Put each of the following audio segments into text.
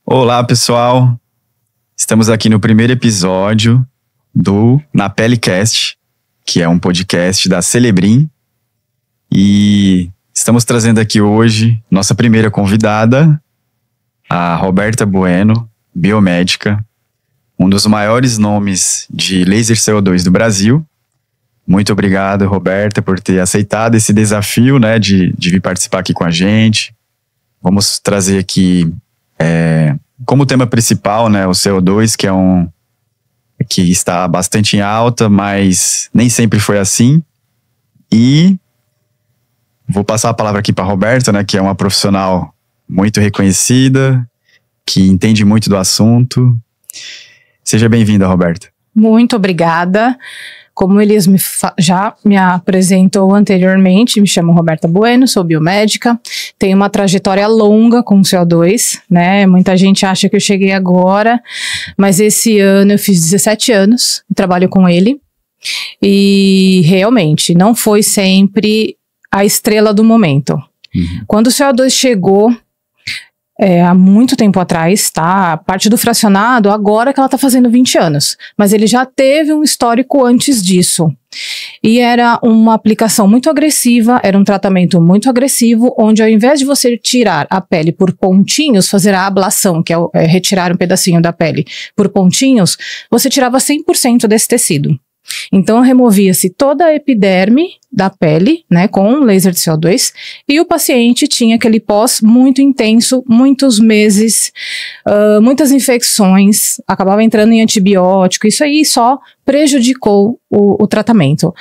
Olá, pessoal. Estamos aqui no primeiro episódio do Na Pelecast, que é um podcast da Celebrim. E estamos trazendo aqui hoje nossa primeira convidada, a Roberta Bueno, biomédica, um dos maiores nomes de laser CO2 do Brasil. Muito obrigado, Roberta, por ter aceitado esse desafio, né, de vir participar aqui com a gente. Vamos trazer aqui, como tema principal, né, o CO2, que está bastante em alta, mas nem sempre foi assim. E vou passar a palavra aqui para a Roberta, né, que é uma profissional muito reconhecida, que entende muito do assunto. Seja bem-vinda, Roberta. Muito obrigada. Como eles já me apresentou anteriormente, me chamo Roberta Bueno, sou biomédica, tenho uma trajetória longa com CO2, né? Muita gente acha que eu cheguei agora, mas esse ano eu fiz 17 anos e trabalho com ele. E realmente não foi sempre a estrela do momento. Quando o CO2 chegou, há muito tempo atrás, tá? A parte do fracionado, agora que ela tá fazendo 20 anos. Mas ele já teve um histórico antes disso. E era uma aplicação muito agressiva, era um tratamento muito agressivo, onde ao invés de você tirar a pele por pontinhos, fazer a ablação, que é retirar um pedacinho da pele por pontinhos, você tirava 100% desse tecido. Então removia-se toda a epiderme da pele, né, com laser de CO2, e o paciente tinha aquele pós muito intenso, muitos meses, muitas infecções, acabava entrando em antibiótico, isso aí só prejudicou o tratamento.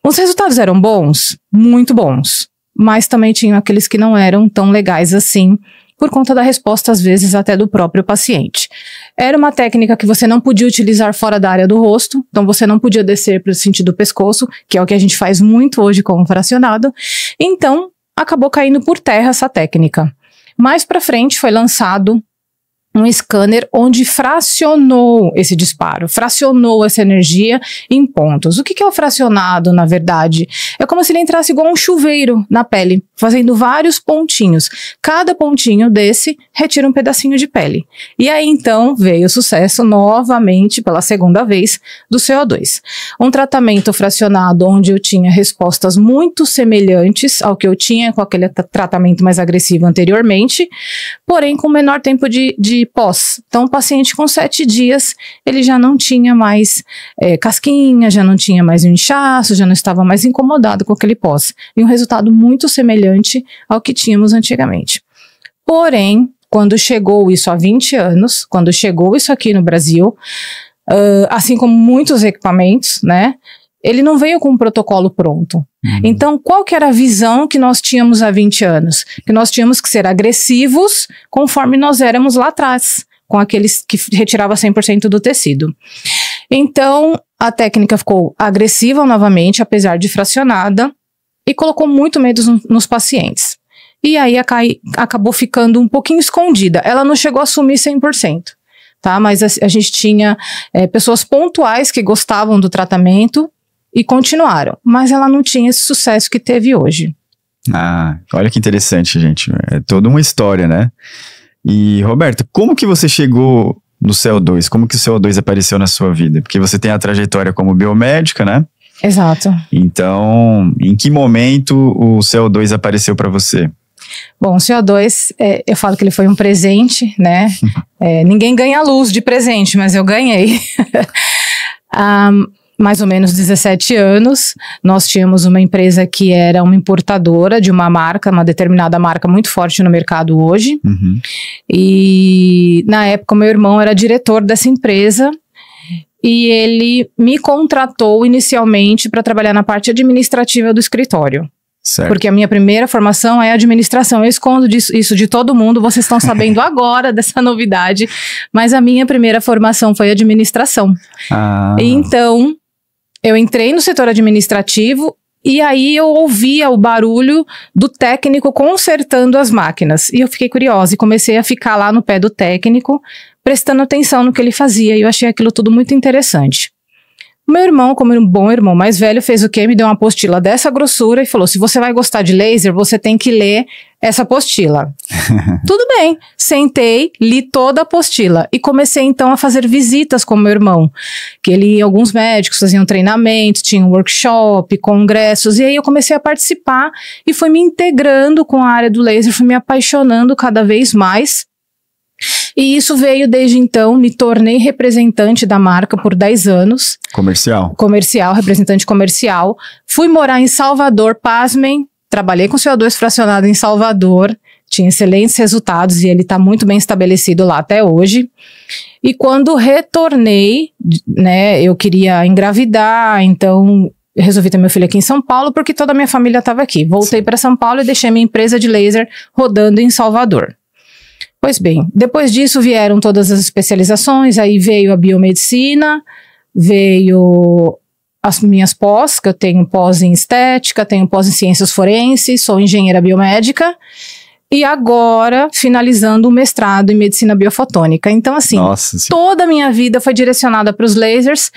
Os resultados eram bons? Muito bons, mas também tinham aqueles que não eram tão legais assim, por conta da resposta, às vezes, até do próprio paciente. Era uma técnica que você não podia utilizar fora da área do rosto, então você não podia descer para o sentido do pescoço, que é o que a gente faz muito hoje com o fracionado, então acabou caindo por terra essa técnica. Mais para frente foi lançado um scanner onde fracionou esse disparo, fracionou essa energia em pontos. O que é o fracionado, na verdade? É como se ele entrasse igual um chuveiro na pele, fazendo vários pontinhos. Cada pontinho desse retira um pedacinho de pele. E aí, então, veio o sucesso novamente, pela segunda vez, do CO2. Um tratamento fracionado onde eu tinha respostas muito semelhantes ao que eu tinha com aquele tratamento mais agressivo anteriormente, porém com menor tempo de pós. Então, o paciente com 7 dias, ele já não tinha mais casquinha, já não tinha mais um inchaço, já não estava mais incomodado com aquele pós. E um resultado muito semelhante ao que tínhamos antigamente. Porém, quando chegou isso há 20 anos, quando chegou isso aqui no Brasil, assim como muitos equipamentos, né, ele não veio com um protocolo pronto. Então, qual que era a visão que nós tínhamos há 20 anos? Que nós tínhamos que ser agressivos conforme nós éramos lá atrás, com aqueles que retiravam 100% do tecido. Então, a técnica ficou agressiva novamente, apesar de fracionada, e colocou muito medo nos pacientes. E aí acabou ficando um pouquinho escondida. Ela não chegou a assumir 100%, tá? Mas a gente tinha pessoas pontuais que gostavam do tratamento e continuaram, mas ela não tinha esse sucesso que teve hoje. Ah, olha que interessante, gente. É toda uma história, né? E, Roberta, como que você chegou no CO2? Como que o CO2 apareceu na sua vida? Porque você tem a trajetória como biomédica, né? Exato. Então, em que momento o CO2 apareceu para você? Bom, o CO2, eu falo que ele foi um presente, né? Ninguém ganha luz de presente, mas eu ganhei. Mais ou menos 17 anos, nós tínhamos uma empresa que era uma importadora de uma marca, uma determinada marca muito forte no mercado hoje. E na época meu irmão era diretor dessa empresa e ele me contratou inicialmente para trabalhar na parte administrativa do escritório. Certo. Porque a minha primeira formação é administração. Eu escondo isso de todo mundo, vocês estão sabendo agora dessa novidade, mas a minha primeira formação foi administração. Então, eu entrei no setor administrativo e aí eu ouvia o barulho do técnico consertando as máquinas. E eu fiquei curiosa e comecei a ficar lá no pé do técnico, prestando atenção no que ele fazia. E eu achei aquilo tudo muito interessante. O meu irmão, como um bom irmão mais velho, fez o quê? Me deu uma apostila dessa grossura e falou, se você vai gostar de laser, você tem que ler essa apostila. Tudo bem. Sentei, li toda a apostila e comecei então a fazer visitas com meu irmão. Que ele ia, alguns médicos faziam treinamento, tinham workshop, congressos, e aí eu comecei a participar e fui me integrando com a área do laser, fui me apaixonando cada vez mais. E isso veio desde então, me tornei representante da marca por 10 anos. Comercial, representante comercial. Fui morar em Salvador, pasmem, trabalhei com CO2 fracionado em Salvador, tinha excelentes resultados e ele está muito bem estabelecido lá até hoje. E quando retornei, né, eu queria engravidar, então resolvi ter meu filho aqui em São Paulo porque toda a minha família estava aqui. Voltei para São Paulo e deixei minha empresa de laser rodando em Salvador. Pois bem, depois disso vieram todas as especializações, aí veio a biomedicina, veio as minhas pós, que eu tenho pós em estética, tenho pós em ciências forenses, sou engenheira biomédica, e agora finalizando o mestrado em medicina biofotônica. Então assim, toda a minha vida foi direcionada para os lasers,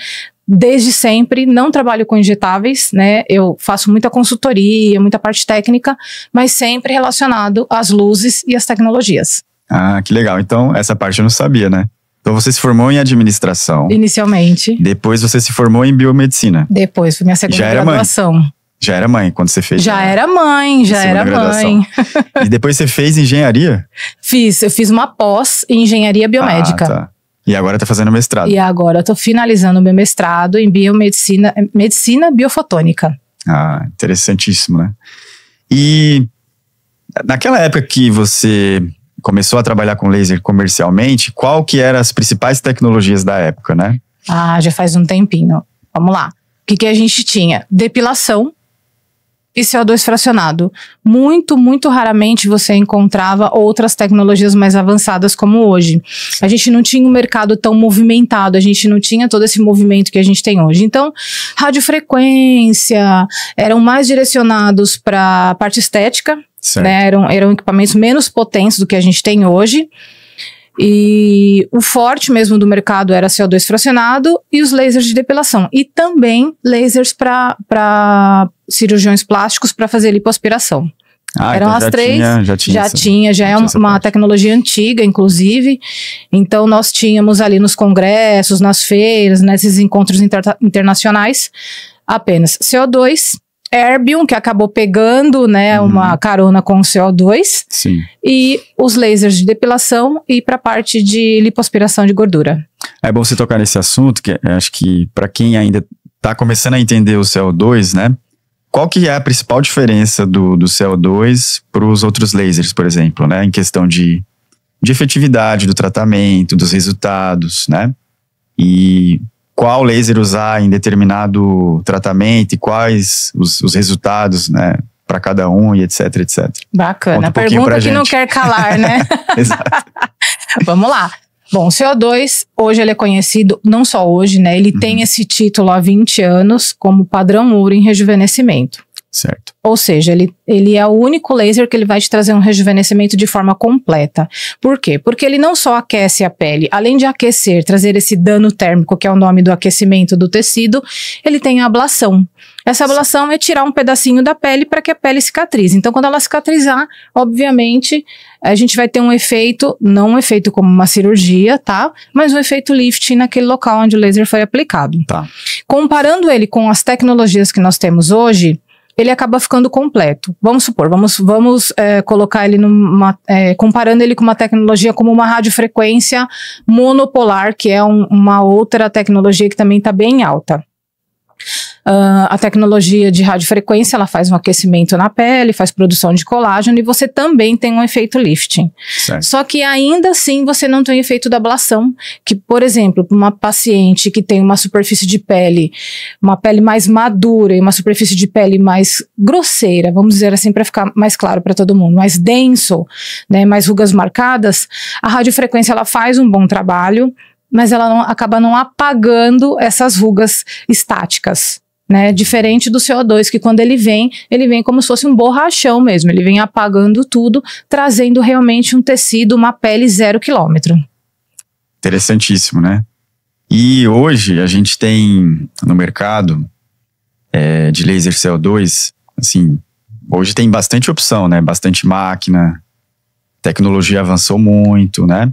desde sempre. Não trabalho com injetáveis, né? Eu faço muita consultoria, muita parte técnica, mas sempre relacionado às luzes e às tecnologias. Ah, que legal. Então, essa parte eu não sabia, né? Então, você se formou em administração. Inicialmente. Depois, você se formou em biomedicina. Depois, foi minha segunda graduação. Mãe. Já era mãe quando você fez? Já era mãe. E depois você fez engenharia? Eu fiz uma pós em engenharia biomédica. Ah, tá. E agora tá fazendo mestrado? E agora eu tô finalizando o meu mestrado em biomedicina, medicina biofotônica. Ah, interessantíssimo, né? E naquela época que você começou a trabalhar com laser comercialmente, qual que eram as principais tecnologias da época, né? Ah, já faz um tempinho. Vamos lá. O que a gente tinha? Depilação e CO2 fracionado. Muito raramente você encontrava outras tecnologias mais avançadas como hoje. A gente não tinha um mercado tão movimentado, a gente não tinha todo esse movimento que a gente tem hoje. Então, radiofrequência, eram mais direcionados para a parte estética, né? Eram equipamentos menos potentes do que a gente tem hoje. E o forte mesmo do mercado era CO2 fracionado e os lasers de depilação. E também lasers para cirurgiões plásticos para fazer lipoaspiração. Eram então as três. Já é uma tecnologia antiga, inclusive. Então, nós tínhamos ali nos congressos, nas feiras, nesses encontros internacionais, apenas CO2, Erbium, que acabou pegando, né, uma carona com o CO2. Sim. E os lasers de depilação e para a parte de lipoaspiração de gordura. É bom você tocar nesse assunto, que acho que para quem ainda está começando a entender o CO2, né? Qual que é a principal diferença do CO2 para os outros lasers, por exemplo, né? Em questão de efetividade do tratamento, dos resultados, né? E qual laser usar em determinado tratamento e quais os resultados, né? Para cada um e etc, etc. Bacana. Pergunta que não quer calar, né? Exato. Vamos lá. Bom, o CO2, hoje ele é conhecido, não só hoje, né? Ele tem esse título há 20 anos como padrão ouro em rejuvenescimento. Certo. Ou seja, ele é o único laser que ele vai te trazer um rejuvenescimento de forma completa. Por quê? Porque ele não só aquece a pele, além de aquecer, trazer esse dano térmico, que é o nome do aquecimento do tecido, ele tem a ablação. Essa ablação é tirar um pedacinho da pele para que a pele cicatrize. Então, quando ela cicatrizar, obviamente, a gente vai ter um efeito, não um efeito como uma cirurgia, tá? Mas um efeito lifting naquele local onde o laser foi aplicado. Tá. Comparando ele com as tecnologias que nós temos hoje, ele acaba ficando completo. Vamos supor, vamos colocar ele comparando ele com uma tecnologia como uma radiofrequência monopolar, que é uma outra tecnologia que também está bem alta. A tecnologia de radiofrequência, ela faz um aquecimento na pele, faz produção de colágeno e você também tem um efeito lifting. Certo. Só que ainda assim você não tem o efeito da ablação, que, por exemplo, uma paciente que tem uma superfície de pele, uma pele mais madura e uma superfície de pele mais grosseira, vamos dizer assim para ficar mais claro para todo mundo, mais denso, né, mais rugas marcadas, a radiofrequência ela faz um bom trabalho, mas ela acaba não apagando essas rugas estáticas, né? Diferente do CO2, que quando ele vem como se fosse um borrachão mesmo, ele vem apagando tudo, trazendo realmente um tecido, uma pele 0 km. Interessantíssimo, né? E hoje a gente tem no mercado de laser CO2, assim, hoje tem bastante opção, né? Bastante máquina, tecnologia avançou muito, né?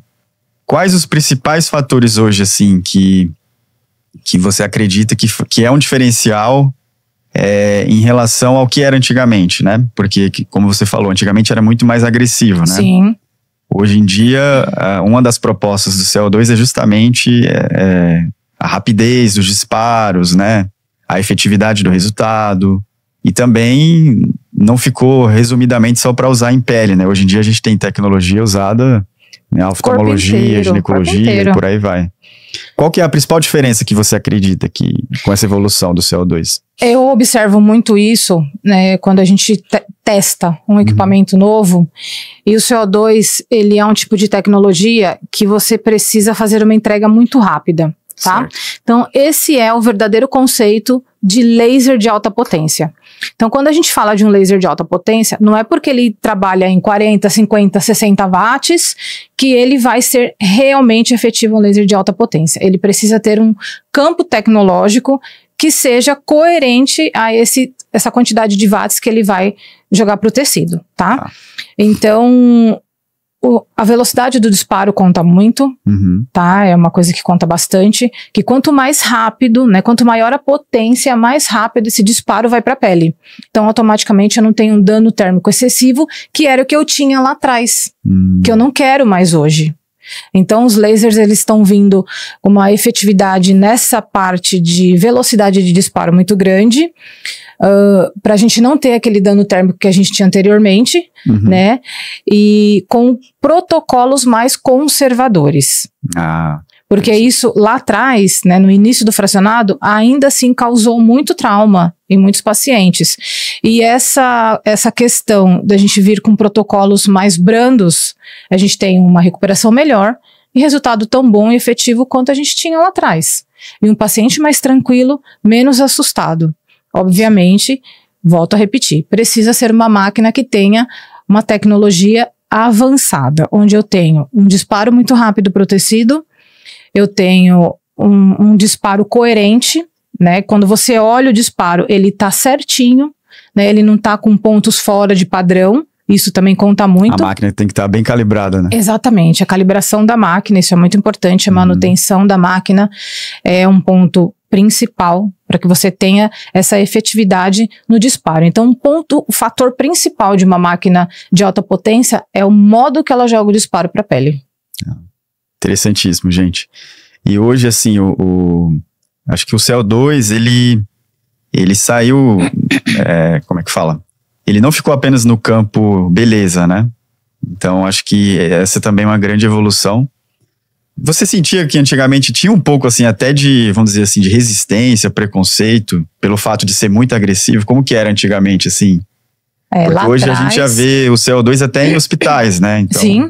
Quais os principais fatores hoje, assim, que você acredita que é um diferencial em relação ao que era antigamente, né? Porque, como você falou, antigamente era muito mais agressivo, né? Sim. Hoje em dia, uma das propostas do CO2 é justamente a rapidez dos disparos, né? A efetividade do resultado. E também não ficou resumidamente só para usar em pele, né? Hoje em dia a gente tem tecnologia usada, né? Oftalmologia, ginecologia e por aí vai. Qual que é a principal diferença que você acredita com essa evolução do CO2? Eu observo muito isso, né, quando a gente testa um equipamento novo, e o CO2, ele é um tipo de tecnologia que você precisa fazer uma entrega muito rápida, tá? Certo. Então, esse é o verdadeiro conceito de laser de alta potência. Então, quando a gente fala de um laser de alta potência, não é porque ele trabalha em 40, 50, 60 watts que ele vai ser realmente efetivo um laser de alta potência. Ele precisa ter um campo tecnológico que seja coerente a essa quantidade de watts que ele vai jogar para o tecido, tá? Então, a velocidade do disparo conta muito, tá? É uma coisa que conta bastante, que quanto mais rápido, né, quanto maior a potência, mais rápido esse disparo vai para a pele. Então, automaticamente eu não tenho um dano térmico excessivo, que era o que eu tinha lá atrás, que eu não quero mais hoje. Então, os lasers, eles estão vindo com uma efetividade nessa parte de velocidade de disparo muito grande, para a gente não ter aquele dano térmico que a gente tinha anteriormente, né? E com protocolos mais conservadores. Porque isso lá atrás, né, no início do fracionado, ainda assim causou muito trauma em muitos pacientes. E essa questão da gente vir com protocolos mais brandos, a gente tem uma recuperação melhor e resultado tão bom e efetivo quanto a gente tinha lá atrás. E um paciente mais tranquilo, menos assustado. Obviamente, volto a repetir, precisa ser uma máquina que tenha uma tecnologia avançada, onde eu tenho um disparo muito rápido para o tecido, eu tenho um disparo coerente, né? Quando você olha o disparo, ele tá certinho, né? Ele não tá com pontos fora de padrão, isso também conta muito. A máquina tem que estar bem calibrada, né? Exatamente, a calibração da máquina, isso é muito importante, a manutenção da máquina é um ponto principal para que você tenha essa efetividade no disparo. Então, o fator principal de uma máquina de alta potência é o modo que ela joga o disparo para a pele. Interessantíssimo, gente. E hoje, assim, acho que o CO2, ele saiu, como é que fala? Ele não ficou apenas no campo beleza, né? Então, acho que essa também é uma grande evolução. Você sentia que antigamente tinha um pouco, assim, até de, vamos dizer assim, de resistência, preconceito, pelo fato de ser muito agressivo? Como que era antigamente, assim? Porque hoje a gente já vê o CO2 até em hospitais, né? Então, sim.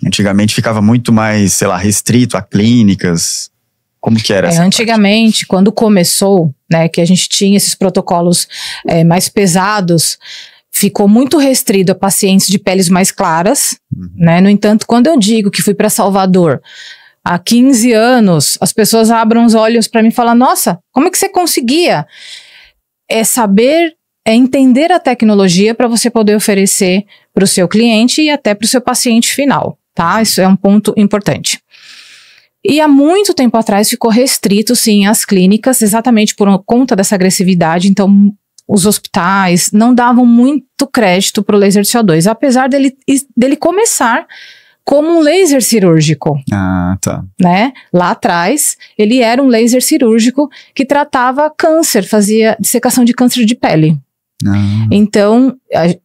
Antigamente ficava muito mais, sei lá, restrito a clínicas. Como que era essa antigamente, quando começou, né, que a gente tinha esses protocolos mais pesados, ficou muito restrito a pacientes de peles mais claras, né? No entanto, quando eu digo que fui para Salvador há 15 anos, as pessoas abrem os olhos para mim e falam, nossa, como é que você conseguia? Entender a tecnologia para você poder oferecer para o seu cliente e até para o seu paciente final, tá? Isso é um ponto importante. E há muito tempo atrás ficou restrito, sim, às clínicas, exatamente por conta dessa agressividade. Então, os hospitais não davam muito crédito para o laser de CO2, apesar dele começar como um laser cirúrgico. Tá. Né? Lá atrás, ele era um laser cirúrgico que tratava câncer, fazia dissecação de câncer de pele. Então,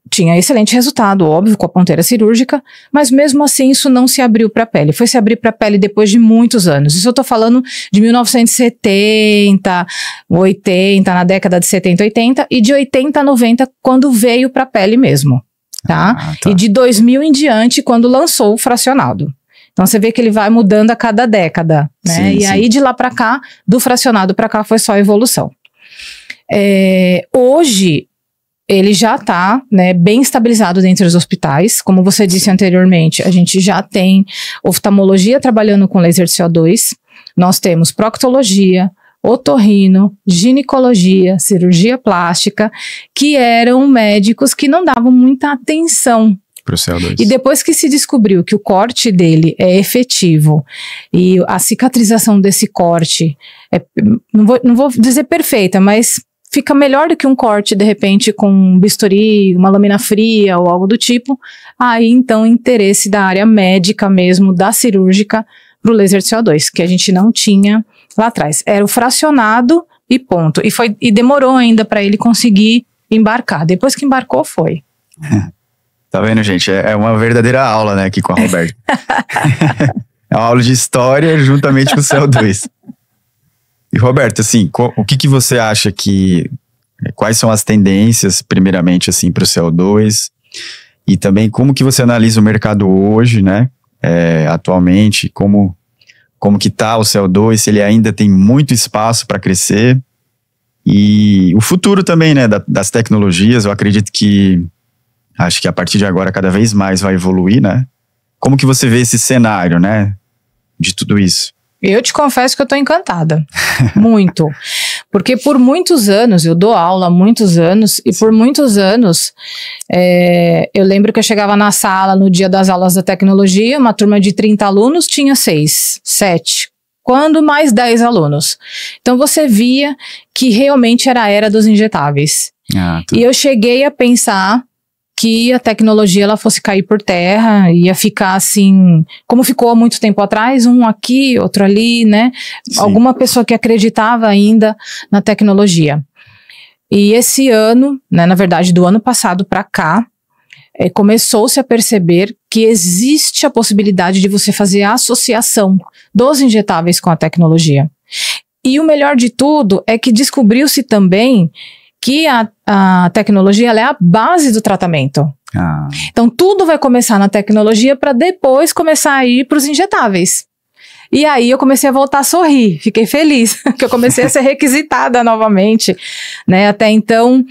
tinha excelente resultado, óbvio, com a ponteira cirúrgica, mas mesmo assim isso não se abriu para a pele. Foi se abrir para a pele depois de muitos anos. Isso eu estou falando de 1970, 80, na década de 70, 80, e de 80 a 90, quando veio para a pele mesmo. Tá? E de 2000 em diante, quando lançou o fracionado. Então você vê que ele vai mudando a cada década, né? Sim, aí de lá para cá, do fracionado para cá, foi só evolução. Hoje, ele já está, né, bem estabilizado dentro dos hospitais. Como você disse anteriormente, a gente já tem oftalmologia trabalhando com laser de CO2. nós temos proctologia, otorrino, ginecologia, cirurgia plástica, que eram médicos que não davam muita atenção pro CO2. E depois que se descobriu que o corte dele é efetivo e a cicatrização desse corte é, não vou dizer perfeita, mas fica melhor do que um corte, de repente, com um bisturi, uma lâmina fria ou algo do tipo, aí então o interesse da área médica mesmo, da cirúrgica, para o laser de CO2, que a gente não tinha lá atrás. Era o fracionado e ponto. E demorou ainda para ele conseguir embarcar. Depois que embarcou, foi. Tá vendo, gente? É uma verdadeira aula, né, aqui com a Roberta. É uma aula de história juntamente com o CO2. E, Roberta, assim, o que você acha quais são as tendências, primeiramente, assim, para o CO2? E também como que você analisa o mercado hoje, né? Atualmente, como que tá o CO2, se ele ainda tem muito espaço para crescer. E o futuro também, né, das tecnologias, eu acredito acho que a partir de agora cada vez mais vai evoluir, né? Como que você vê esse cenário, né, de tudo isso? Eu te confesso que eu tô encantada, muito, porque por muitos anos, eu dou aula há muitos anos, e por muitos anos, eu lembro que eu chegava na sala no dia das aulas da tecnologia, uma turma de 30 alunos tinha 6, 7, quando mais 10 alunos. Então você via que realmente era a era dos injetáveis. E eu cheguei a pensar que a tecnologia ela fosse cair por terra, ia ficar assim, como ficou há muito tempo atrás, um aqui, outro ali, né? Sim. Alguma pessoa que acreditava ainda na tecnologia. E esse ano, né, na verdade do ano passado para cá, começou-se a perceber que existe a possibilidade de você fazer a associação dos injetáveis com a tecnologia. E o melhor de tudo é que descobriu-se também que a tecnologia ela é a base do tratamento. Então tudo vai começar na tecnologia para depois começar a ir para os injetáveis. E aí eu comecei a voltar a sorrir, fiquei feliz, que eu comecei a ser requisitada novamente, né? Até então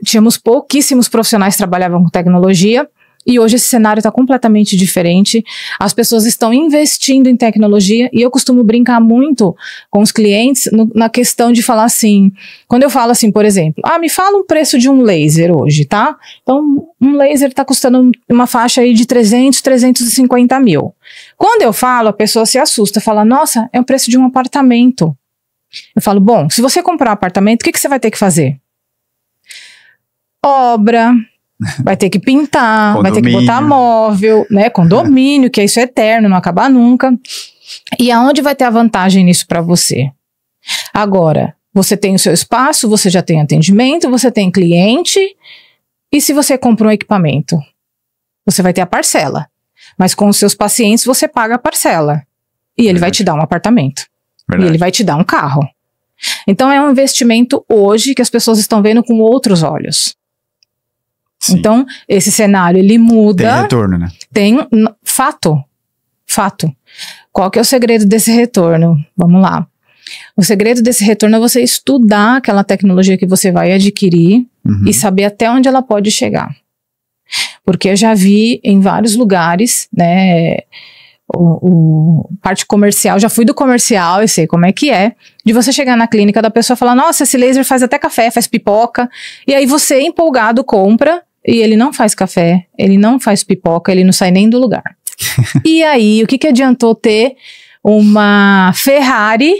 tínhamos pouquíssimos profissionais que trabalhavam com tecnologia. E hoje esse cenário está completamente diferente, as pessoas estão investindo em tecnologia e eu costumo brincar muito com os clientes na questão de falar assim, quando eu falo assim, por exemplo, me fala um preço de um laser hoje, tá? Então um laser está custando uma faixa aí de 300, 350 mil. Quando eu falo, a pessoa se assusta, fala, nossa, é o preço de um apartamento. Eu falo, bom, se você comprar um apartamento, o que você vai ter que fazer? Obra... Vai ter que pintar, vai ter que botar móvel, né? Condomínio, que isso é eterno, não acaba nunca. E aonde vai ter a vantagem nisso para você? Agora, você tem o seu espaço, você já tem atendimento, você tem cliente. E se você compra um equipamento? Você vai ter a parcela. Mas com os seus pacientes, você paga a parcela. E ele vai te dar um apartamento. E ele vai te dar um carro. Então, é um investimento hoje que as pessoas estão vendo com outros olhos. Sim. Então, esse cenário, ele muda. Tem retorno, né? Tem fato. Qual que é o segredo desse retorno? Vamos lá. O segredo desse retorno é você estudar aquela tecnologia que você vai adquirir e saber até onde ela pode chegar. Porque eu já vi em vários lugares, né, parte comercial, já fui do comercial, eu sei como é que é, de você chegar na clínica da pessoa e falar, nossa, esse laser faz até café, faz pipoca, e aí você, empolgado, compra, e ele não faz café, ele não faz pipoca, ele não sai nem do lugar. E aí, o que adiantou ter uma Ferrari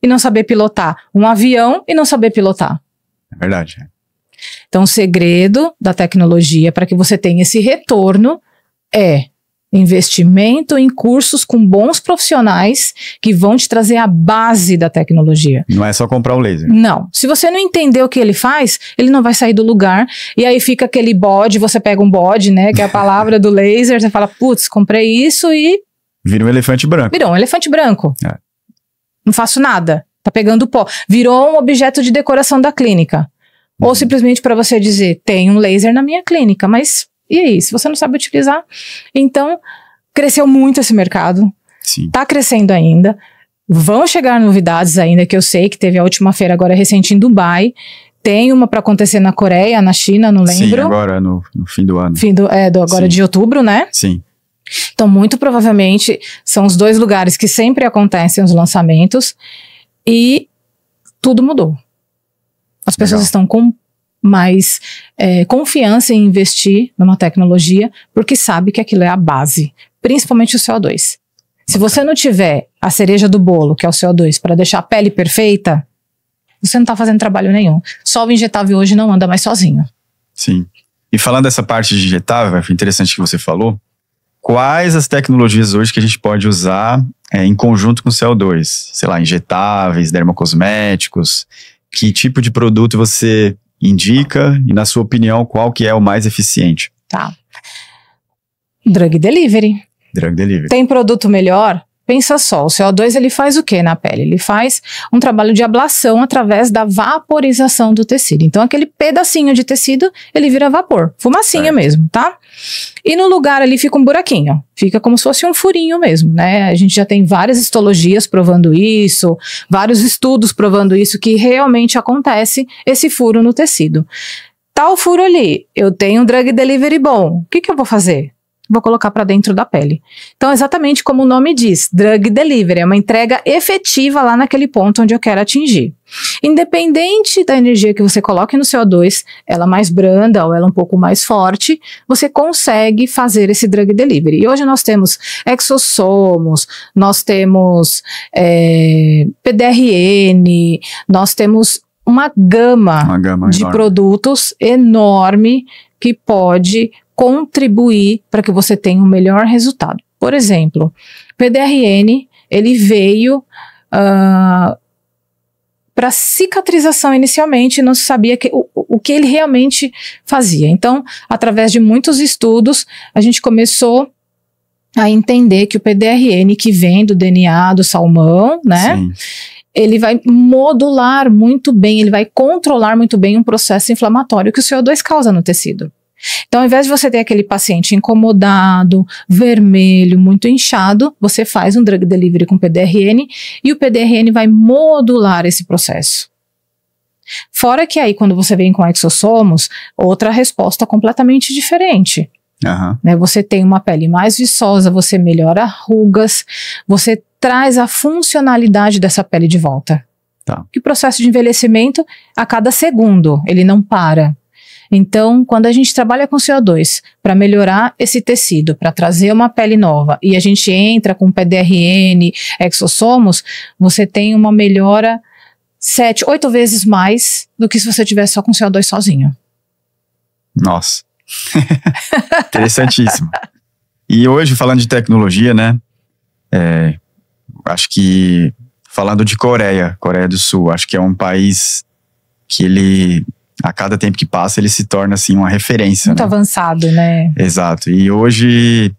e não saber pilotar? Um avião e não saber pilotar? É verdade. Então, o segredo da tecnologia para que você tenha esse retorno é investimento em cursos com bons profissionais que vão te trazer a base da tecnologia. Não é só comprar o laser. Não. Se você não entender o que ele faz, ele não vai sair do lugar. E aí fica aquele bode, você pega um bode, né? Que é a palavra do laser. Você fala, putz, comprei isso e... Vira um elefante branco. Virou um elefante branco. Não faço nada. Tá pegando pó. Virou um objeto de decoração da clínica. Ou simplesmente para você dizer, tem um laser na minha clínica, mas... E aí, se você não sabe utilizar? Então, cresceu muito esse mercado. Sim. Tá crescendo ainda. Vão chegar novidades ainda, que eu sei que teve a última feira agora recente em Dubai. Tem uma para acontecer na Coreia, na China, não lembro. Sim, agora no fim do ano. Agora de outubro, né? Sim. Então, muito provavelmente, são os dois lugares que sempre acontecem os lançamentos e tudo mudou. As pessoas estão com mais confiança em investir numa tecnologia porque sabe que aquilo é a base, principalmente o CO2. Se você não tiver a cereja do bolo, que é o CO2, para deixar a pele perfeita, você não está fazendo trabalho nenhum. Só o injetável hoje não anda mais sozinho. Sim. E falando dessa parte de injetável, foi interessante que você falou. Quais as tecnologias hoje que a gente pode usar em conjunto com o CO2? Sei lá, injetáveis, dermocosméticos. Que tipo de produto você indica e, na sua opinião, qual que é o mais eficiente? Tá. Drug delivery. Drug delivery. Tem produto melhor? Pensa só, o CO2 ele faz o que na pele? Ele faz um trabalho de ablação através da vaporização do tecido. Então aquele pedacinho de tecido, ele vira vapor, fumacinha mesmo, tá? E no lugar ali fica um buraquinho, fica como se fosse um furinho mesmo, né? A gente já tem várias histologias provando isso, vários estudos provando isso, que realmente acontece esse furo no tecido. Tá o furo ali, eu tenho um drug delivery bom, o que eu vou fazer? Vou colocar para dentro da pele. Então, exatamente como o nome diz, drug delivery, é uma entrega efetiva lá naquele ponto onde eu quero atingir. Independente da energia que você coloque no CO2, ela mais branda ou ela um pouco mais forte, você consegue fazer esse drug delivery. E hoje nós temos exossomos, nós temos PDRN, nós temos uma gama de enorme. Produtos enorme que pode contribuir para que você tenha um melhor resultado. Por exemplo, PDRN, ele veio para cicatrização inicialmente, não se sabia o que ele realmente fazia. Então, através de muitos estudos, a gente começou a entender que o PDRN, que vem do DNA do salmão, né? Sim. Ele vai modular muito bem, ele vai controlar muito bem um processo inflamatório que o CO2 causa no tecido. Então, ao invés de você ter aquele paciente incomodado, vermelho, muito inchado, você faz um drug delivery com PDRN e o PDRN vai modular esse processo. Fora que aí, quando você vem com exossomos, outra resposta completamente diferente. Né? Você tem uma pele mais viçosa, você melhora rugas, você traz a funcionalidade dessa pele de volta. Tá. E o processo de envelhecimento, a cada segundo, ele não para. Então, quando a gente trabalha com CO2 para melhorar esse tecido, para trazer uma pele nova, e a gente entra com PDRN, exossomos, você tem uma melhora 7, 8 vezes mais do que se você tivesse só com CO2 sozinho. Nossa. Interessantíssimo. E hoje, falando de tecnologia, né? Acho que, falando de Coreia do Sul, acho que é um país que ele... A cada tempo que passa, ele se torna, assim, uma referência. Muito avançado, né? Exato. E hoje,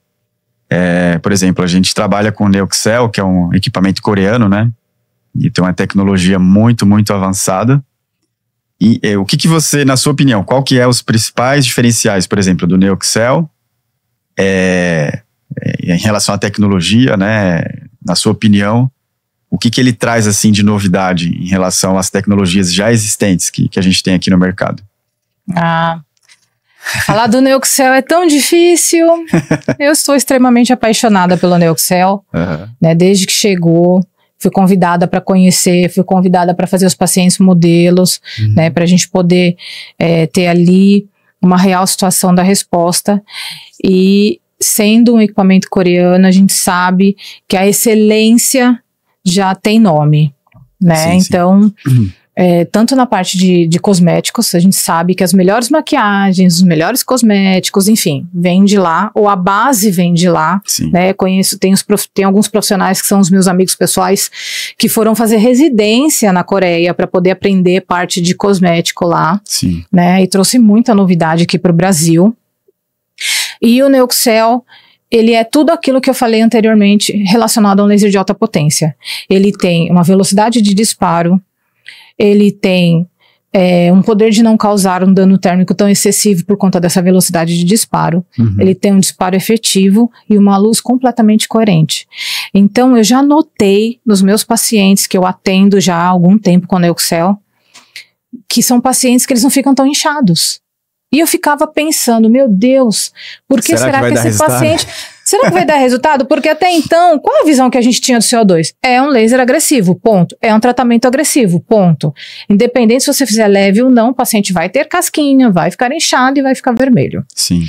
por exemplo, a gente trabalha com o Neoxel, que é um equipamento coreano, né? E tem uma tecnologia muito, muito avançada. E o que você, na sua opinião, qual que é os principais diferenciais, por exemplo, do Neoxel em relação à tecnologia, né? Na sua opinião, o que ele traz, assim, de novidade em relação às tecnologias já existentes que a gente tem aqui no mercado? Falar do Neoxel é tão difícil. Eu estou extremamente apaixonada pelo Neoxel, né? Desde que chegou, fui convidada para conhecer, fui convidada para fazer os pacientes modelos, né? Para a gente poder ter ali uma real situação da resposta. E sendo um equipamento coreano, a gente sabe que a excelência já tem nome, né? Sim, então, tanto na parte de cosméticos, a gente sabe que as melhores maquiagens, os melhores cosméticos, enfim, vem de lá, ou a base vem de lá, né? Conheço, tem alguns profissionais que são os meus amigos pessoais que foram fazer residência na Coreia para poder aprender parte de cosmético lá, né? E trouxe muita novidade aqui para o Brasil. E o Neoxel, ele é tudo aquilo que eu falei anteriormente relacionado a um laser de alta potência. Ele tem uma velocidade de disparo, ele tem um poder de não causar um dano térmico tão excessivo por conta dessa velocidade de disparo. Ele tem um disparo efetivo e uma luz completamente coerente. Então, eu já notei nos meus pacientes que eu atendo já há algum tempo com o Neoxel, que são pacientes que eles não ficam tão inchados. E eu ficava pensando, meu Deus, por que será que esse paciente... Será que vai dar resultado? Porque até então, qual a visão que a gente tinha do CO2? É um laser agressivo, ponto. É um tratamento agressivo, ponto. Independente se você fizer leve ou não, o paciente vai ter casquinha, vai ficar inchado e vai ficar vermelho. Sim.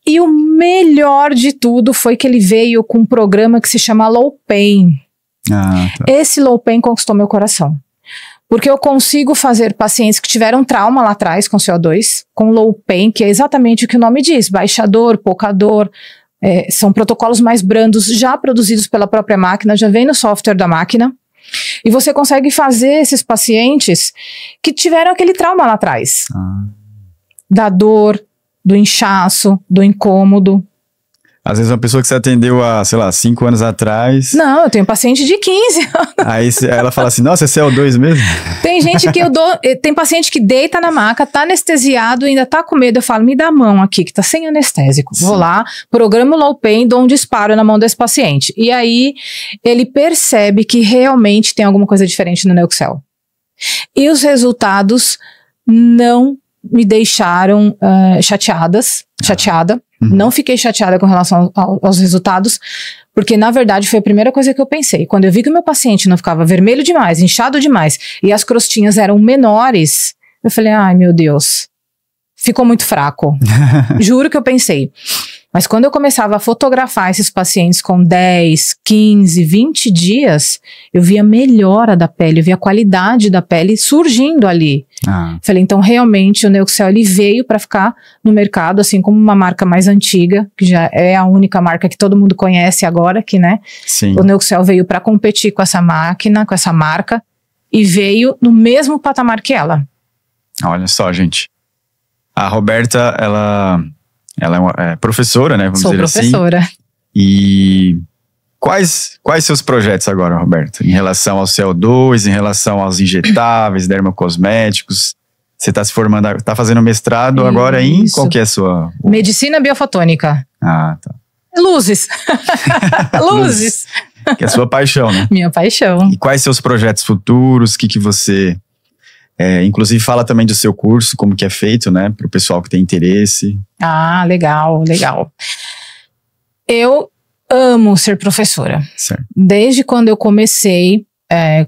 E o melhor de tudo foi que ele veio com um programa que se chama Low Pain. Ah, tá. Esse Low Pain conquistou meu coração. Porque eu consigo fazer pacientes que tiveram trauma lá atrás com CO2, com Low Pain, que é exatamente o que o nome diz, baixa dor, pouca dor. São protocolos mais brandos, já produzidos pela própria máquina, já vem no software da máquina. E você consegue fazer esses pacientes que tiveram aquele trauma lá atrás. Da dor, do inchaço, do incômodo. Às vezes uma pessoa que você atendeu há, sei lá, 5 anos atrás... Não, eu tenho paciente de 15 anos. Aí ela fala assim, nossa, é CO2 mesmo? Tem gente que tem paciente que deita na maca, tá anestesiado, ainda tá com medo. Eu falo, me dá a mão aqui, que tá sem anestésico. Sim. Vou lá, programa o Low Pain, dou um disparo na mão desse paciente. E aí, ele percebe que realmente tem alguma coisa diferente no Neuxel. E os resultados não me deixaram chateada. Não fiquei chateada com relação aos resultados, porque na verdade foi a primeira coisa que eu pensei. Quando eu vi que o meu paciente não ficava vermelho demais, inchado demais, e as crostinhas eram menores, eu falei, ai meu Deus, ficou muito fraco. Juro que eu pensei. Mas quando eu começava a fotografar esses pacientes com 10, 15, 20 dias, eu via a melhora da pele, eu via a qualidade da pele surgindo ali. Falei, então realmente o Neuxel ele veio para ficar no mercado, assim como uma marca mais antiga, que já é a única marca que todo mundo conhece agora, que né? Sim. O Neuxel veio para competir com essa máquina, com essa marca, e veio no mesmo patamar que ela. Olha só, gente. A Roberta, ela é professora, né? Vamos dizer assim. Sou professora. E quais seus projetos agora, Roberta? Em relação ao CO2, em relação aos injetáveis, dermocosméticos? Você está se formando, está fazendo mestrado agora em qual que é a sua... Medicina biofotônica. Ah, tá. Luzes. Luzes. Que é a sua paixão, né? Minha paixão. E quais seus projetos futuros? O que você... inclusive fala também do seu curso, como que é feito, né? Para o pessoal que tem interesse. Ah, legal, legal. Eu amo ser professora. Certo. Desde quando eu comecei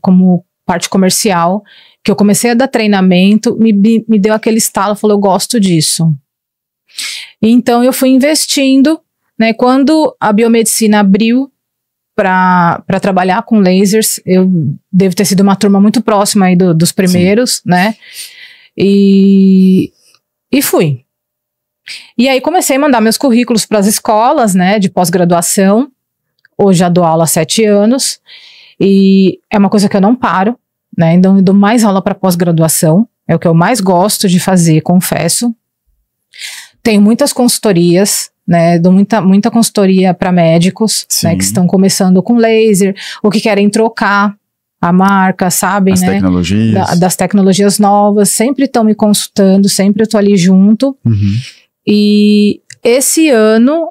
como parte comercial, que eu comecei a dar treinamento, me deu aquele estalo, falou, eu gosto disso. Então eu fui investindo, né? Quando a biomedicina abriu para trabalhar com lasers, eu devo ter sido uma turma muito próxima aí dos primeiros, sim, né? E fui. E aí comecei a mandar meus currículos para as escolas, né, de pós-graduação. Hoje já dou aula há 7 anos e é uma coisa que eu não paro, né? Então eu dou mais aula para pós-graduação, é o que eu mais gosto de fazer, confesso. Tenho muitas consultorias, né, dou muita consultoria para médicos, né, que estão começando com laser, ou que querem trocar a marca, sabem, as né, tecnologias. Das tecnologias novas, sempre estão me consultando, sempre eu tô ali junto. Uhum. E esse ano,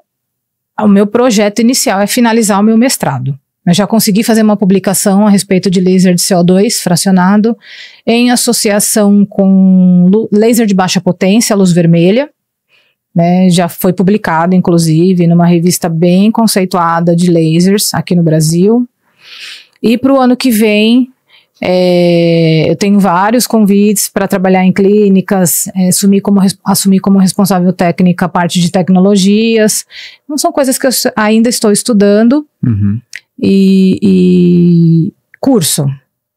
o meu projeto inicial é finalizar o meu mestrado. Eu já consegui fazer uma publicação a respeito de laser de CO2 fracionado, em associação com laser de baixa potência, luz vermelha. Né, já foi publicado, inclusive, numa revista bem conceituada de lasers aqui no Brasil. E para o ano que vem, eu tenho vários convites para trabalhar em clínicas, assumir como responsável técnica a parte de tecnologias. Não são coisas que eu ainda estou estudando. Uhum. E curso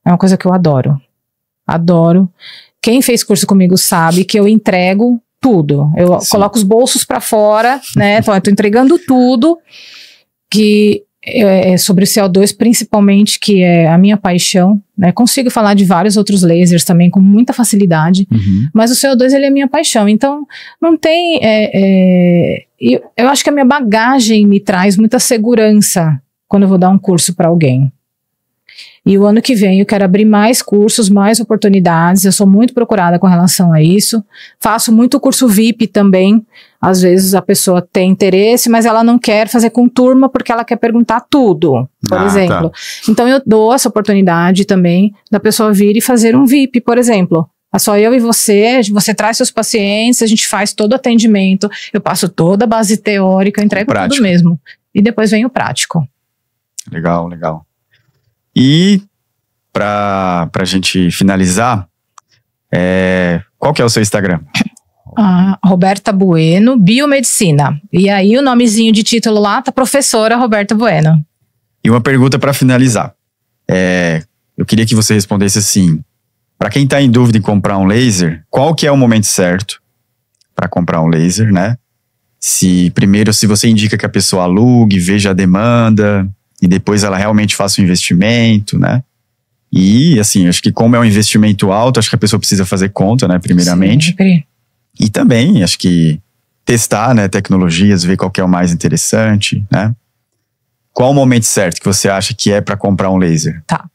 é uma coisa que eu adoro. Adoro. Quem fez curso comigo sabe que eu entrego tudo. Eu coloco os bolsos para fora, né? Então, eu tô entregando tudo que é sobre o CO2, principalmente, que é a minha paixão, né? Consigo falar de vários outros lasers também com muita facilidade, mas o CO2, ele é minha paixão. Então, não tem... eu acho que a minha bagagem me traz muita segurança quando eu vou dar um curso para alguém. E o ano que vem eu quero abrir mais cursos, mais oportunidades. Eu sou muito procurada com relação a isso. Faço muito curso VIP também. Às vezes a pessoa tem interesse, mas ela não quer fazer com turma porque ela quer perguntar tudo, por exemplo. Tá. Então eu dou essa oportunidade também da pessoa vir e fazer um VIP, por exemplo. É só eu e você traz seus pacientes, a gente faz todo o atendimento, eu passo toda a base teórica, eu entrego tudo mesmo. e depois vem o prático. Legal, legal. E pra gente finalizar, qual que é o seu Instagram? Roberta Bueno, Biomedicina. E aí o nomezinho de título lá tá Professora Roberta Bueno. E uma pergunta para finalizar. Eu queria que você respondesse assim, para quem está em dúvida em comprar um laser, qual que é o momento certo para comprar um laser, né? Primeiro, se você indica que a pessoa alugue, veja a demanda, e depois ela realmente faça o investimento, né? E, assim, acho que como é um investimento alto, acho que a pessoa precisa fazer conta, né, primeiramente. Sempre. E também, acho que testar, né, tecnologias, ver qual que é o mais interessante, né? Qual o momento certo que você acha que é para comprar um laser? Tá.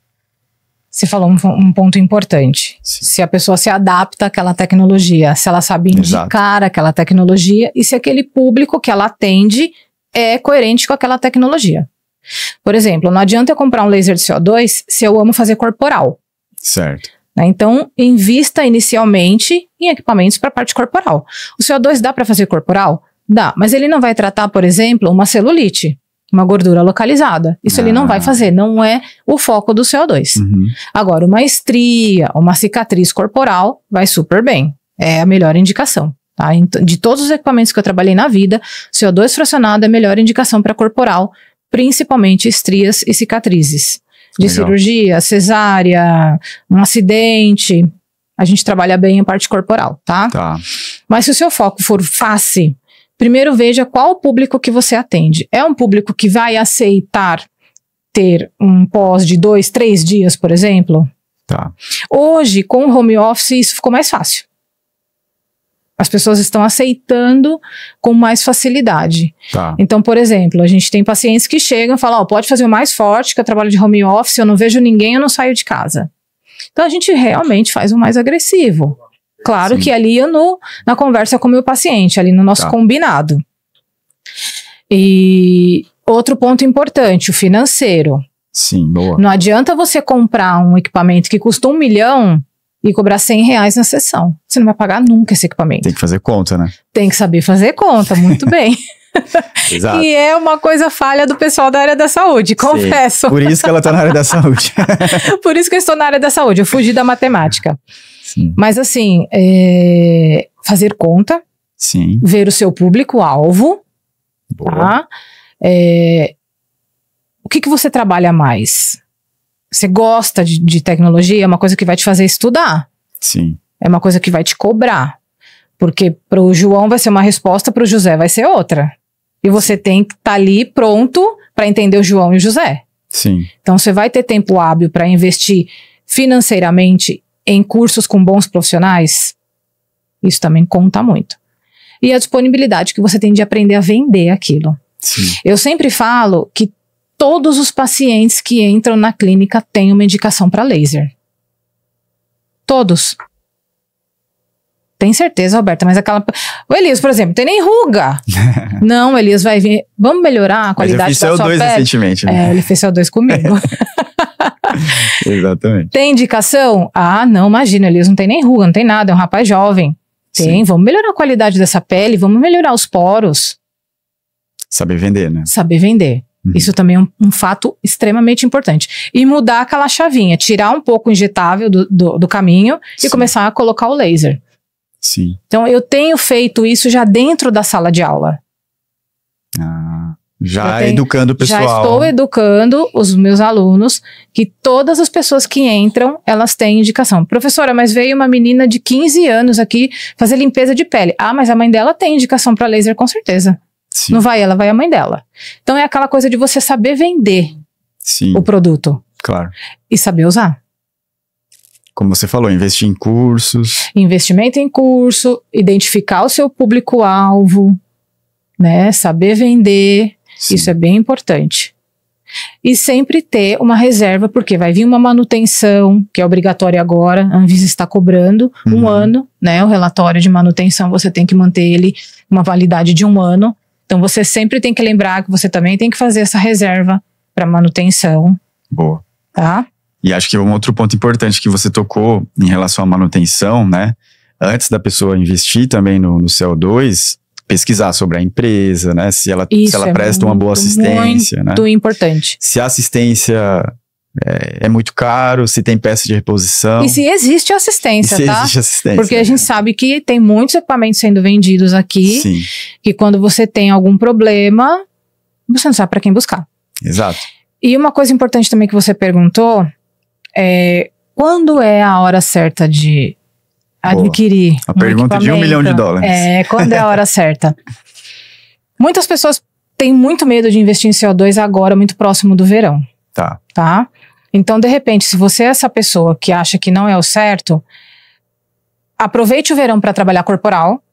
Você falou um ponto importante. Sim. Se a pessoa se adapta àquela tecnologia, se ela sabe indicar aquela tecnologia e se aquele público que ela atende é coerente com aquela tecnologia. Por exemplo, não adianta eu comprar um laser de CO2 se eu amo fazer corporal. Certo. Né? Então, invista inicialmente em equipamentos para a parte corporal. O CO2 dá para fazer corporal? Dá, mas ele não vai tratar, por exemplo, uma celulite, uma gordura localizada. Isso ele não vai fazer, não é o foco do CO2. Uhum. Agora, uma estria, uma cicatriz corporal vai super bem. É a melhor indicação. Tá? De todos os equipamentos que eu trabalhei na vida, CO2 fracionado é a melhor indicação para corporal, principalmente estrias e cicatrizes. De Legal. cirurgia, cesárea, um acidente, a gente trabalha bem a parte corporal, tá? Tá. Mas se o seu foco for face, primeiro veja qual o público que você atende. É um público que vai aceitar ter um pós de 2, 3 dias, por exemplo? Tá. Hoje, com o home office, isso ficou mais fácil. As pessoas estão aceitando com mais facilidade. Tá. Então, por exemplo, a gente tem pacientes que chegam e falam, pode fazer o mais forte, que eu trabalho de home office, eu não vejo ninguém, eu não saio de casa. Então, a gente realmente faz o mais agressivo. Claro. Sim. Que ali na conversa com o meu paciente, ali no nosso combinado. E outro ponto importante, o financeiro. Sim, boa. Não adianta você comprar um equipamento que custa 1 milhão e cobrar R$100 na sessão. Você não vai pagar nunca esse equipamento. Tem que fazer conta, né? Tem que saber fazer conta, muito bem. Exato. E é uma coisa falha do pessoal da área da saúde, confesso. Por isso que ela tá na área da saúde. Por isso que eu estou na área da saúde, eu fugi da matemática. Sim. Mas assim, fazer conta, sim, ver o seu público-alvo, tá? O que você trabalha mais? Você gosta de tecnologia? É uma coisa que vai te fazer estudar. Sim. É uma coisa que vai te cobrar. Porque para o João vai ser uma resposta, para o José vai ser outra. E você tem que estar ali pronto para entender o João e o José. Sim. Então você vai ter tempo hábil para investir financeiramente em cursos com bons profissionais? Isso também conta muito. E a disponibilidade que você tem de aprender a vender aquilo. Sim. Eu sempre falo que todos os pacientes que entram na clínica têm uma indicação para laser. Todos. Tem certeza, Roberta, mas aquela... O Elias, por exemplo, tem nem ruga. Não, Elias vai vir... Vamos melhorar a qualidade da sua pele? Mas eu fiz CO2 recentemente, né? Ele fez CO2 comigo. Exatamente. Tem indicação? Ah, não, imagina, Elias não tem nem ruga, não tem nada, é um rapaz jovem. Tem, vamos melhorar a qualidade dessa pele, vamos melhorar os poros. Saber vender, né? Saber vender. Isso também é um fato extremamente importante. E mudar aquela chavinha, tirar um pouco o injetável do caminho e começar a colocar o laser. Sim. Então, eu tenho feito isso já dentro da sala de aula. Educando o pessoal. Já estou educando os meus alunos que todas as pessoas que entram, elas têm indicação. Professora, mas veio uma menina de 15 anos aqui fazer limpeza de pele. Ah, mas a mãe dela tem indicação para laser, com certeza. Sim. Não vai ela, vai a mãe dela. Então, é aquela coisa de você saber vender o produto. Claro. E saber usar. Como você falou, investir em cursos. Investimento em curso, identificar o seu público-alvo, né? Saber vender, isso é bem importante. E sempre ter uma reserva, porque vai vir uma manutenção, que é obrigatória agora, a Anvisa está cobrando 1 ano, né? O relatório de manutenção, você tem que manter ele uma validade de 1 ano. Então você sempre tem que lembrar que você também tem que fazer essa reserva para manutenção. Boa. Tá? E acho que um outro ponto importante que você tocou em relação à manutenção, né? Antes da pessoa investir também no CO2, pesquisar sobre a empresa, né? Se ela presta uma boa muito, assistência, né? Muito importante. Se a assistência é muito caro, se tem peça de reposição. E se existe assistência, se tá? Existe assistência, porque a gente sabe que tem muitos equipamentos sendo vendidos aqui. Sim. Que quando você tem algum problema, você não sabe para quem buscar. Exato. E uma coisa importante também que você perguntou é quando é a hora certa de adquirir a pergunta de $1 milhão. Quando é a hora certa? Muitas pessoas têm muito medo de investir em CO2 agora, muito próximo do verão. Tá? Então, de repente, se você é essa pessoa que acha que não é o certo, aproveite o verão para trabalhar corporal,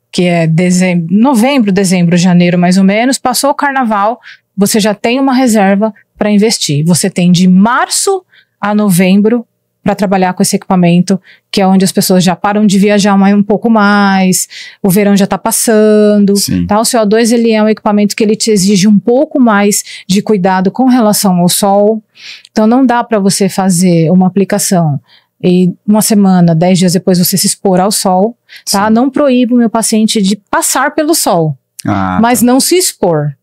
que é novembro, dezembro, janeiro, mais ou menos. Passou o carnaval, você já tem uma reserva para investir. Você tem de março a novembro para trabalhar com esse equipamento, que é onde as pessoas já param de viajar um pouco mais, o verão já está passando, tá? O CO2 ele é um equipamento que ele te exige um pouco mais de cuidado com relação ao sol, então não dá para você fazer uma aplicação e uma semana, 10 dias depois você se expor ao sol, tá? Sim. Não proíbo o meu paciente de passar pelo sol, mas não se expor.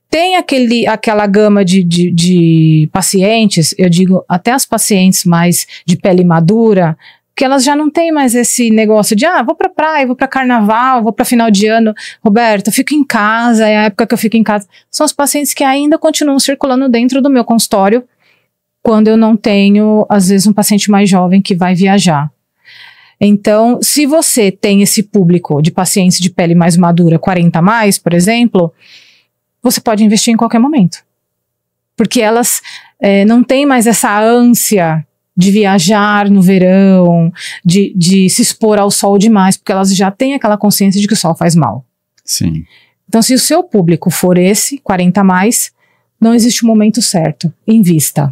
Tem aquela gama de pacientes, eu digo até as pacientes mais de pele madura, que elas já não têm mais esse negócio de, vou pra praia, vou pra carnaval, vou pra final de ano. Roberto, eu fico em casa, é a época que eu fico em casa. São os pacientes que ainda continuam circulando dentro do meu consultório, quando eu não tenho, às vezes, um paciente mais jovem que vai viajar. Então, se você tem esse público de pacientes de pele mais madura, 40 a mais, por exemplo, você pode investir em qualquer momento. Porque elas não têm mais essa ânsia de viajar no verão, de se expor ao sol demais, porque elas já têm aquela consciência de que o sol faz mal. Sim. Então, se o seu público for esse, 40 a mais, não existe um momento certo. Invista.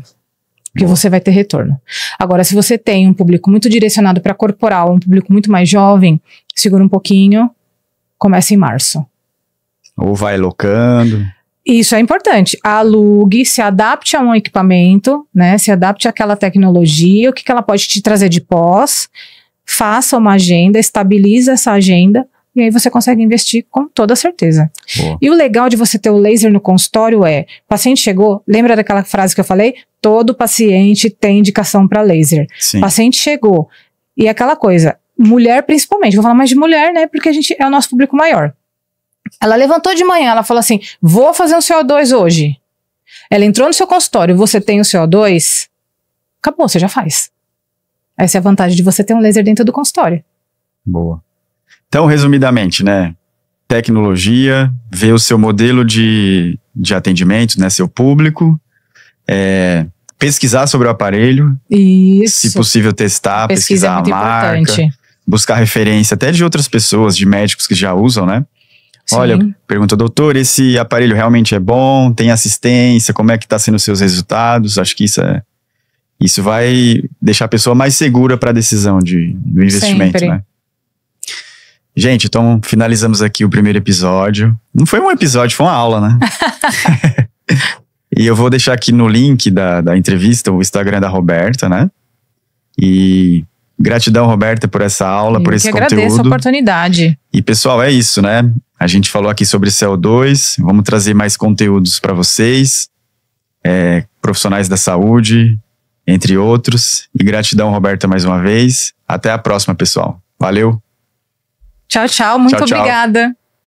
Porque você vai ter retorno. Agora, se você tem um público muito direcionado para corporal, um público muito mais jovem, segura um pouquinho, comece em março. Ou vai locando. Isso é importante. Alugue, se adapte a um equipamento, né? Se adapte àquela tecnologia, o que ela pode te trazer de pós. Faça uma agenda, estabilize essa agenda e aí você consegue investir com toda certeza. Boa. E o legal de você ter o laser no consultório é, o paciente chegou, lembra daquela frase que eu falei? Todo paciente tem indicação para laser. Sim. Paciente chegou. E aquela coisa, mulher principalmente, vou falar mais de mulher, né? Porque a gente é o nosso público maior. Ela levantou de manhã, ela falou assim, vou fazer um CO2 hoje. Ela entrou no seu consultório, você tem o CO2, acabou, você já faz. Essa é a vantagem de você ter um laser dentro do consultório. Boa. Então, resumidamente, né? Tecnologia, ver o seu modelo de atendimento, né? Seu público, pesquisar sobre o aparelho. Isso. Se possível testar, Pesquisa pesquisar é muito a marca. importante. Buscar referência até de outras pessoas, de médicos que já usam, né? Sim. Olha, pergunta, doutor, esse aparelho realmente é bom? Tem assistência? Como é que tá sendo os seus resultados? Acho que isso vai deixar a pessoa mais segura para a decisão do investimento, Sempre. Né? Gente, então finalizamos aqui o primeiro episódio. Não foi um episódio, foi uma aula, né? E eu vou deixar aqui no link da entrevista o Instagram da Roberta, né? E gratidão, Roberta, por essa aula, por esse conteúdo. Eu agradeço a oportunidade. E pessoal, é isso, né? A gente falou aqui sobre CO2, vamos trazer mais conteúdos para vocês, profissionais da saúde, entre outros. E gratidão, Roberta, mais uma vez. Até a próxima, pessoal. Valeu! Tchau, tchau. Muito Tchau, tchau. obrigada.